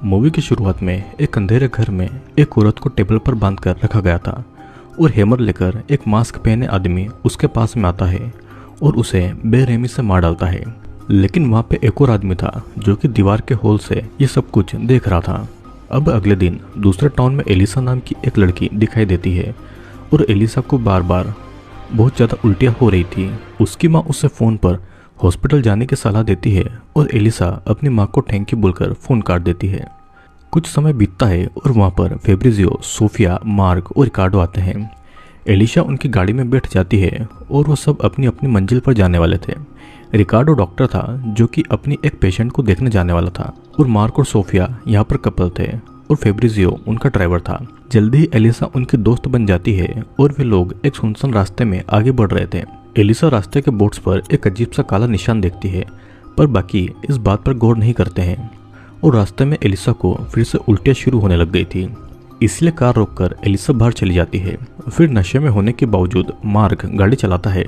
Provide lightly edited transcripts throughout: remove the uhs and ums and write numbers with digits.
Movie की शुरुआत में एक अंधेरे घर में एक औरत को टेबल पर बांध कर रखा गया था और हैमर लेकर एक मास्क पहने आदमी उसके पास में आता है और उसे बेरहमी से मार डालता है। लेकिन वहाँ पे एक और आदमी था जो कि दीवार के होल से ये सब कुछ देख रहा था। अब अगले दिन दूसरे टाउन में एलिसा नाम की एक लड़की दिखाई देती है और एलिसा को बार बार बहुत ज़्यादा उल्टियाँ हो रही थी। उसकी माँ उससे फ़ोन पर हॉस्पिटल जाने की सलाह देती है और एलिसा अपनी माँ को थैंक यू बोलकर फ़ोन काट देती है। कुछ समय बीतता है और वहाँ पर फेब्रिजियो, सोफिया, मार्क और रिकार्डो आते हैं। एलिसा उनकी गाड़ी में बैठ जाती है और वो सब अपनी अपनी मंजिल पर जाने वाले थे। रिकार्डो डॉक्टर था जो कि अपनी एक पेशेंट को देखने जाने वाला था और मार्क और सोफिया यहाँ पर कपल थे और फेब्रिजियो उनका ड्राइवर था। जल्दी ही एलिसा उनकी दोस्त बन जाती है और वे लोग एक सुनसान रास्ते में आगे बढ़ रहे थे। एलिसा रास्ते के बोर्ड्स पर एक अजीब सा काला निशान देखती है पर बाकी इस बात पर गौर नहीं करते हैं और रास्ते में एलिसा को फिर से उल्टियाँ शुरू होने लग गई थी। इसलिए कार रोककर एलिसा बाहर चली जाती है। फिर नशे में होने के बावजूद मार्क गाड़ी चलाता है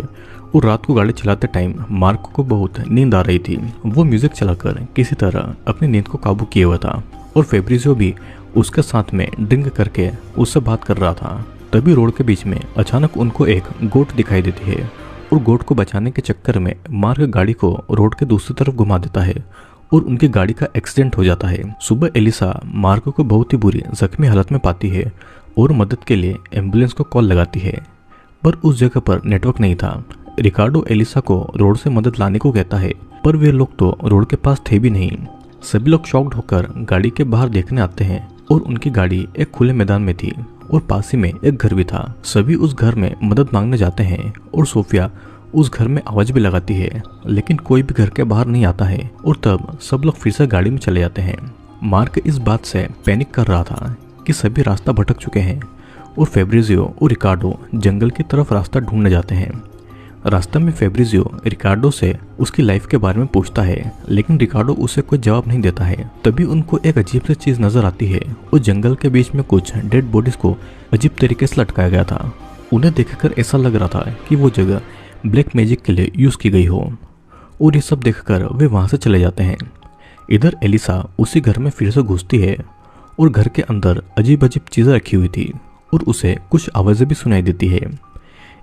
और रात को गाड़ी चलाते टाइम मार्क को बहुत नींद आ रही थी। वो म्यूजिक चलाकर किसी तरह अपनी नींद को काबू किए हुआ था और फेब्रिजियो भी उसके साथ में ड्रिंक करके उससे बात कर रहा था। तभी रोड के बीच में अचानक उनको एक गोट दिखाई देती है और गोट को बचाने के चक्कर में मार्क गाड़ी को रोड के दूसरी तरफ घुमा देता है और उनकी गाड़ी का एक्सीडेंट हो जाता है। सुबह एलिसा मार्क को बहुत ही बुरी जख्मी हालत में पाती है और मदद के लिए एम्बुलेंस को कॉल लगाती है पर उस जगह पर नेटवर्क नहीं था। रिकार्डो एलिसा को रोड से मदद लाने को कहता है पर वे लोग तो रोड के पास थे भी नहीं। सभी लोग शॉक्ड होकर गाड़ी के बाहर देखने आते हैं और उनकी गाड़ी एक खुले मैदान में थी और पास ही में एक घर भी था। सभी उस घर में मदद मांगने जाते हैं और सोफिया उस घर में आवाज भी लगाती है लेकिन कोई भी घर के बाहर नहीं आता है और तब सब लोग फिर से गाड़ी में चले जाते हैं। मार्क इस बात से पैनिक कर रहा था कि सभी रास्ता भटक चुके हैं और फेब्रिजियो और रिकार्डो जंगल की तरफ रास्ता ढूंढने जाते हैं। रास्ते में फेब्रिजियो रिकार्डो से उसकी लाइफ के बारे में पूछता है लेकिन रिकार्डो उसे कोई जवाब नहीं देता है। तभी उनको एक अजीब सी चीज नजर आती है और जंगल के बीच में कुछ डेड बॉडीज को अजीब तरीके से लटकाया गया था। उन्हें देखकर ऐसा लग रहा था कि वो जगह ब्लैक मैजिक के लिए यूज की गई हो और ये सब देखकर वे वहां से चले जाते हैं। इधर एलिसा उसी घर में फिर से घुसती है और घर के अंदर अजीब अजीब चीजें रखी हुई थी और उसे कुछ आवाजें भी सुनाई देती है।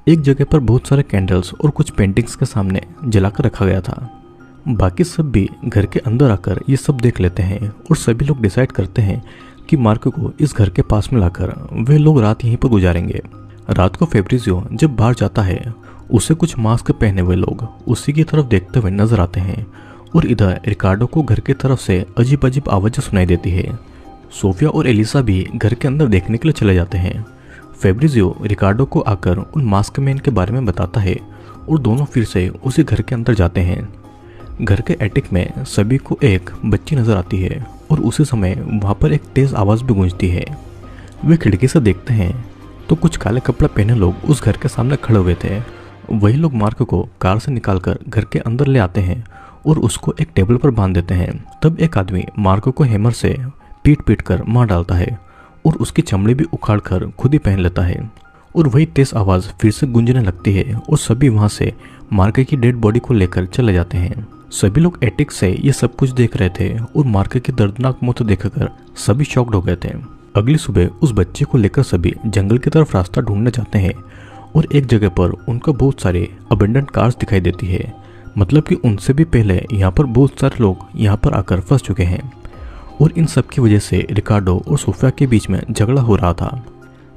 एक जगह पर बहुत सारे कैंडल्स और कुछ पेंटिंग्स के सामने जलाकर रखा गया था। बाकी सब भी घर के अंदर आकर ये सब देख लेते हैं और सभी लोग डिसाइड करते हैं कि मार्क को इस घर के पास में लाकर वे लोग रात यहीं पर गुजारेंगे। रात को फेब्रिजियो जब बाहर जाता है उसे कुछ मास्क पहने हुए लोग उसी की तरफ देखते हुए नजर आते हैं और इधर रिकार्डो को घर की तरफ से अजीब अजीब आवाजें सुनाई देती है। सोफिया और एलिसा भी घर के अंदर देखने के लिए चले जाते हैं। फेब्रिजियो रिकार्डो को आकर उन मास्क मैन के बारे में बताता है और दोनों फिर से उसी घर के अंदर जाते हैं। घर के एटिक में सभी को एक बच्ची नजर आती है और उसी समय वहाँ पर एक तेज आवाज भी गूंजती है। वे खिड़की से देखते हैं तो कुछ काले कपड़े पहने लोग उस घर के सामने खड़े हुए थे। वही लोग मार्क को कार से निकालकर घर के अंदर ले आते हैं और उसको एक टेबल पर बांध देते हैं। तब एक आदमी मार्क को हैमर से पीट पीट कर मार डालता है और उसकी चमड़ी भी उखाड़ कर खुद ही पहन लेता है और वही तेज आवाज फिर से गूंजने लगती है और सभी वहां से मार्क की डेड बॉडी को लेकर चले जाते हैं। सभी लोग एटिक से ये सब कुछ देख रहे थे और मार्क की दर्दनाक मौत देखकर सभी शॉक्ड हो गए थे। अगली सुबह उस बच्चे को लेकर सभी जंगल की तरफ रास्ता ढूंढने जाते हैं और एक जगह पर उनको बहुत सारे अबेंडन कार्स दिखाई देती है। मतलब कि उनसे भी पहले यहाँ पर बहुत सारे लोग यहाँ पर आकर फंस चुके हैं और इन सब की वजह से रिकार्डो और सोफिया के बीच में झगड़ा हो रहा था।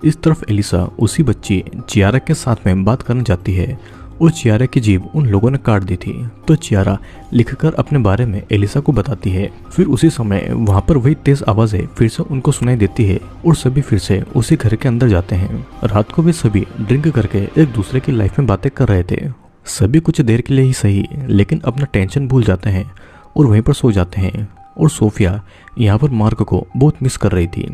इस तरफ एलिसा उसी बच्ची चियारा के साथ में बात करने जाती है और चियारा की जीभ उन लोगों ने काट दी थी तो चियारा लिखकर अपने बारे में एलिसा को बताती है। फिर उसी समय वहाँ पर वही तेज आवाजें फिर से उनको सुनाई देती है और सभी फिर से उसी घर के अंदर जाते हैं। रात को वे सभी ड्रिंक करके एक दूसरे की लाइफ में बातें कर रहे थे। सभी कुछ देर के लिए ही सही लेकिन अपना टेंशन भूल जाते हैं और वहीं पर सो जाते हैं और सोफिया यहाँ पर मार्क को बहुत मिस कर रही थी।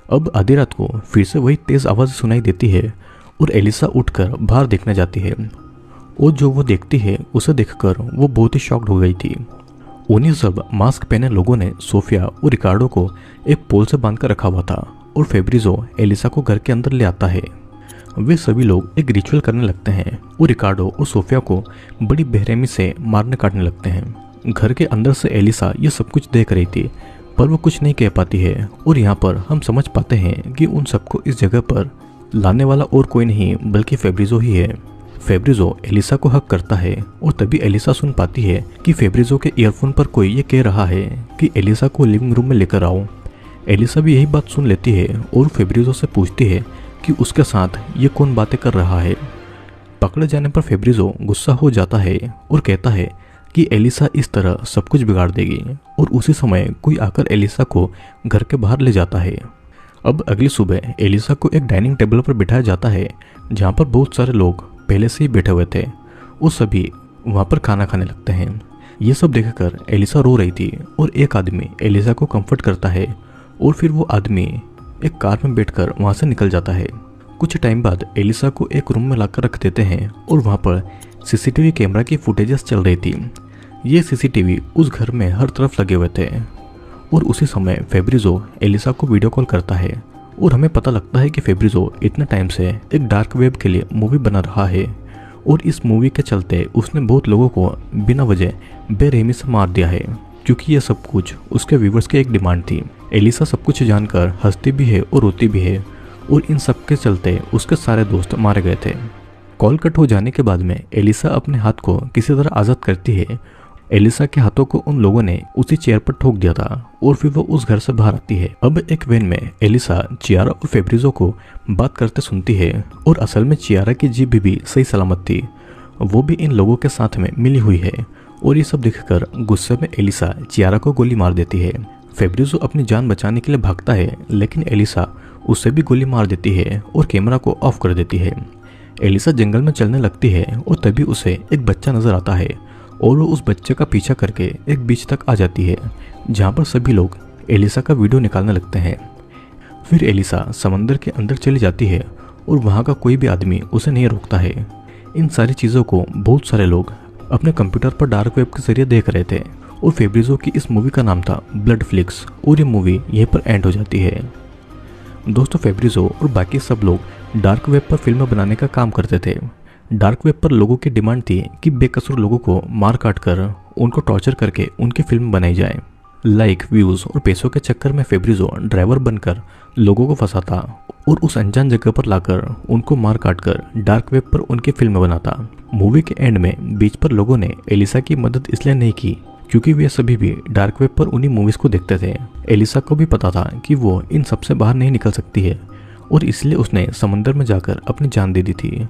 अब आधी रात को फिर से वही तेज आवाज सुनाई देती है और एलिसा उठकर बाहर देखने जाती है और जो वो देखती है उसे देखकर वो बहुत ही शॉक्ड हो गई थी। उन्हीं सब मास्क पहने लोगों ने सोफिया और रिकार्डो को एक पोल से बांधकर रखा हुआ था और फेब्रिजियो एलिसा को घर के अंदर ले आता है। वे सभी लोग एक रिचुअल करने लगते हैं और रिकार्डो और सोफिया को बड़ी बेरहमी से मारने काटने लगते हैं। घर के अंदर से एलिसा ये सब कुछ देख रही थी पर वो कुछ नहीं कह पाती है। और यहाँ पर हम समझ पाते हैं कि उन सबको इस जगह पर लाने वाला और कोई नहीं बल्कि फेब्रिज़ो ही है। फेब्रिज़ो एलिसा को हक करता है और तभी एलिसा सुन पाती है कि फेब्रिज़ो के ईयरफोन पर कोई ये कह रहा है कि एलिसा को लिविंग रूम में लेकर आओ। एलिसा भी यही बात सुन लेती है और फेब्रिज़ो से पूछती है कि उसके साथ ये कौन बातें कर रहा है। पकड़े जाने पर फेब्रिज़ो गुस्सा हो जाता है और कहता है कि एलिसा इस तरह सब कुछ बिगाड़ देगी। और उसी समय कोई आकर एलिसा को घर के बाहर ले जाता है। अब अगली सुबह एलिसा को एक डाइनिंग टेबल पर बिठाया जाता है जहाँ पर बहुत सारे लोग पहले से ही बैठे हुए थे और सभी वहाँ पर खाना खाने लगते हैं। ये सब देखकर एलिसा रो रही थी और एक आदमी एलिसा को कंफर्ट करता है और फिर वो आदमी एक कार में बैठकर वहाँ से निकल जाता है। कुछ टाइम बाद एलिसा को एक रूम में लाकर रख देते हैं और वहाँ पर सीसीटीवी कैमरा की फुटेजेस चल रही थी। ये सीसीटीवी उस घर में हर तरफ लगे हुए थे। और उसी समय फेब्रिज़ो एलिसा को वीडियो कॉल करता है और हमें पता लगता है कि फेब्रिज़ो इतने टाइम से एक डार्क वेब के लिए मूवी बना रहा है और इस मूवी के चलते उसने बहुत लोगों को बिना वजह बेरहमी से मार दिया है, क्योंकि यह सब कुछ उसके व्यूवर्स की एक डिमांड थी। एलिसा सब कुछ जानकर हंसती भी है और रोती भी है और इन सब के चलते उसके सारे दोस्त मारे गए थे। कॉल कट हो जाने के बाद में एलिसा अपने हाथ को किसी तरह आज़ाद करती है। एलिसा के हाथों को उन लोगों ने उसी चेयर पर ठोक दिया था और फिर वो उस घर से बाहर आती है। अब एक वैन में एलिसा चियारा और फेब्रिज़ो को बात करते सुनती है और असल में चियारा की जीभ भी सही सलामत थी, वो भी इन लोगों के साथ में मिली हुई है। और ये सब देखकर गुस्से में एलिसा चियारा को गोली मार देती है। फेब्रिज़ो अपनी जान बचाने के लिए भागता है लेकिन एलिसा उससे भी गोली मार देती है और कैमरा को ऑफ कर देती है। एलिसा जंगल में चलने लगती है और तभी उसे एक बच्चा नजर आता है और वो उस बच्चे का पीछा करके एक बीच तक आ जाती है जहाँ पर सभी लोग एलिसा का वीडियो निकालने लगते हैं। फिर एलिसा समंदर के अंदर चली जाती है और वहाँ का कोई भी आदमी उसे नहीं रोकता है। इन सारी चीज़ों को बहुत सारे लोग अपने कंप्यूटर पर डार्क वेब के जरिए देख रहे थे और फेब्रिज़ो की इस मूवी का नाम था ब्लड फ्लिक्स और ये मूवी यहीं पर एंड हो जाती है। दोस्तों, फेब्रिज़ो और बाकी सब लोग डार्क वेब पर फिल्म बनाने का काम करते थे। डार्क वेब पर लोगों की डिमांड थी कि बेकसूर लोगों को मार काट कर उनको टॉर्चर करके उनकी फिल्म बनाई जाए। लाइक, व्यूज़ और पैसों के चक्कर में फेब्रिज़ो ड्राइवर बनकर लोगों को फंसाता और उस अनजान जगह पर लाकर उनको मार काट कर डार्क वेब पर उनकी फिल्म बनाता। मूवी के एंड में बीच पर लोगों ने एलिसा की मदद इसलिए नहीं की क्योंकि वे सभी भी डार्क वेब पर उन्हीं मूवीज़ को देखते थे। एलिसा को भी पता था कि वो इन सबसे बाहर नहीं निकल सकती है और इसलिए उसने समंदर में जाकर अपनी जान दे दी थी।